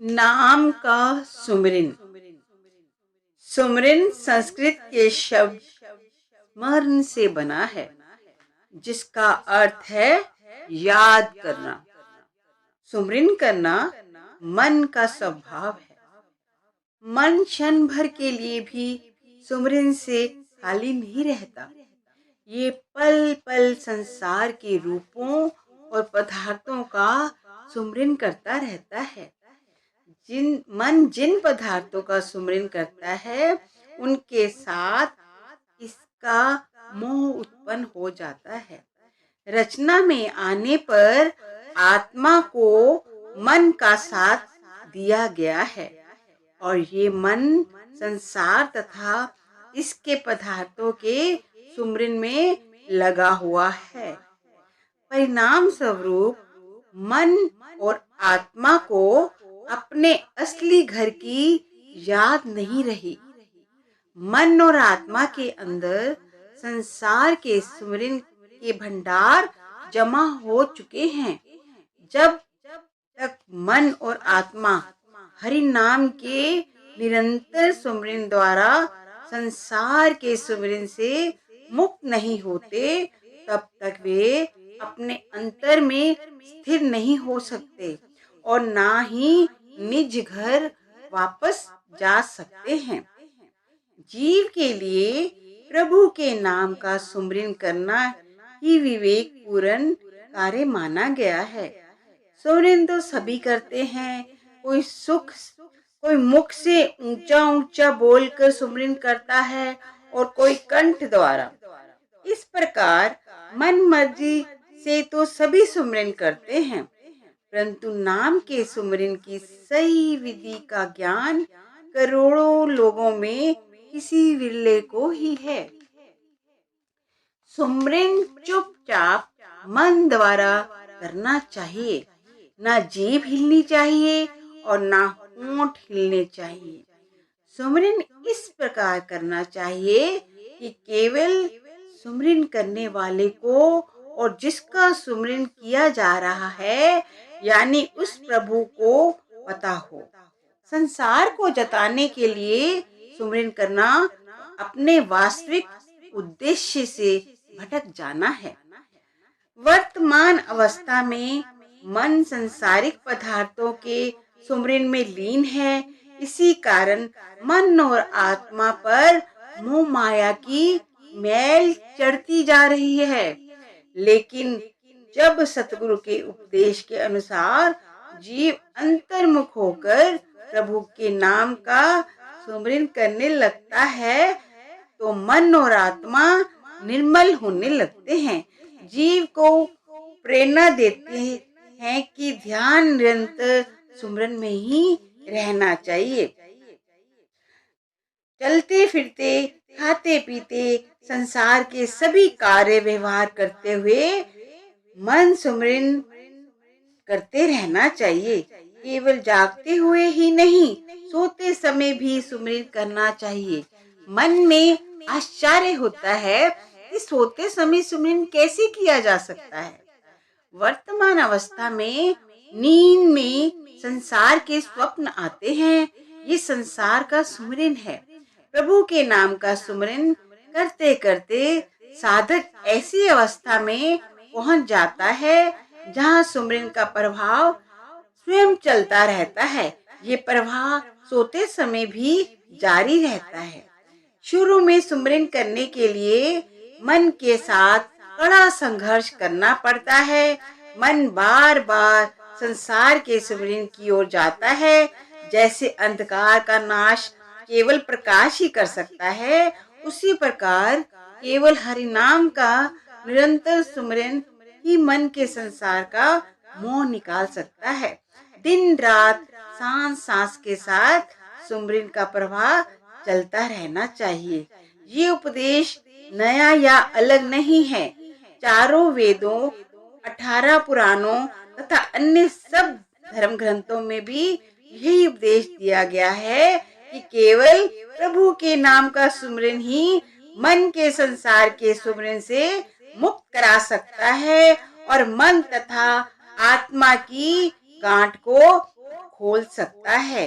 नाम का सुमिरन। सुमिरन संस्कृत के शब्द स्मरण से बना है, जिसका अर्थ है याद करना। सुमिरन करना मन का स्वभाव है। मन क्षण भर के लिए भी सुमिरन से खाली नहीं रहता। ये पल पल संसार के रूपों और पदार्थों का सुमिरन करता रहता है। जिन पदार्थों का सुमिरन करता है, उनके साथ इसका मोह उत्पन्न हो जाता है। रचना में आने पर आत्मा को मन का साथ दिया गया है और ये मन संसार तथा इसके पदार्थों के सुमिरन में लगा हुआ है। परिणाम स्वरूप मन और आत्मा को अपने असली घर की याद नहीं रही। मन और आत्मा के अंदर संसार के सुमिरन के भंडार जमा हो चुके हैं। जब तक मन और आत्मा हरि नाम के निरंतर सुमिरन द्वारा संसार के सुमिरन से मुक्त नहीं होते, तब तक वे अपने अंतर में स्थिर नहीं हो सकते और ना ही निज घर वापस जा सकते हैं। जीव के लिए प्रभु के नाम का सुमिरन करना ही विवेक पूर्ण कार्य माना गया है। सुमिरन तो सभी करते हैं। कोई मुख से ऊंचा ऊंचा बोलकर सुमिरन करता है और कोई कंठ द्वारा। इस प्रकार मन मर्जी से तो सभी सुमिरन करते हैं, परंतु नाम के सुमिरन की सही विधि का ज्ञान करोड़ों लोगों में किसी विरले को ही है। सुमिरन चुपचाप मन द्वारा करना चाहिए। ना जीभ हिलनी चाहिए और ना होंठ हिलने चाहिए। सुमिरन इस प्रकार करना चाहिए कि केवल सुमिरन करने वाले को और जिसका सुमिरन किया जा रहा है, यानी उस प्रभु को पता हो। संसार को जताने के लिए सुमिरन करना अपने वास्तविक उद्देश्य से भटक जाना है। वर्तमान अवस्था में मन सांसारिक पदार्थों के सुमिरन में लीन है। इसी कारण मन और आत्मा पर मोह माया की मैल चढ़ती जा रही है। लेकिन जब सतगुरु के उपदेश के अनुसार जीव अंतर्मुख होकर प्रभु के नाम का सुमिरन करने लगता है, तो मन और आत्मा निर्मल होने लगते हैं। जीव को प्रेरणा देते हैं कि ध्यान निरंतर सुमिरन में ही रहना चाहिए। चलते फिरते, खाते पीते, संसार के सभी कार्य व्यवहार करते हुए मन सुमिरन करते रहना चाहिए। केवल जागते हुए ही नहीं, सोते समय भी सुमिरन करना चाहिए। मन में आश्चर्य होता है कि सोते समय सुमिरन कैसे किया जा सकता है। वर्तमान अवस्था में नींद में संसार के स्वप्न आते हैं। ये संसार का सुमिरन है। प्रभु के नाम का सुमिरन करते करते साधक ऐसी अवस्था में पहुंच जाता है जहां सुमिरन का प्रभाव स्वयं चलता रहता है। ये प्रभाव सोते समय भी जारी रहता है। शुरू में सुमिरन करने के लिए मन के साथ कड़ा संघर्ष करना पड़ता है। मन बार बार संसार के सुमिरन की ओर जाता है। जैसे अंधकार का नाश केवल प्रकाश ही कर सकता है, उसी प्रकार केवल हरि नाम का निरंतर सुमिरन ही मन के संसार का मोह निकाल सकता है। दिन रात सांस सांस के साथ सुमिरन का प्रवाह चलता रहना चाहिए। ये उपदेश नया या अलग नहीं है। चारों वेदों, 18 पुराणों तथा अन्य सब धर्म ग्रंथों में भी यही उपदेश दिया गया है कि केवल प्रभु के नाम का सुमिरन ही मन के संसार के सुमिरन से मुक्त करा सकता है और मन तथा आत्मा की गांठ को खोल सकता है।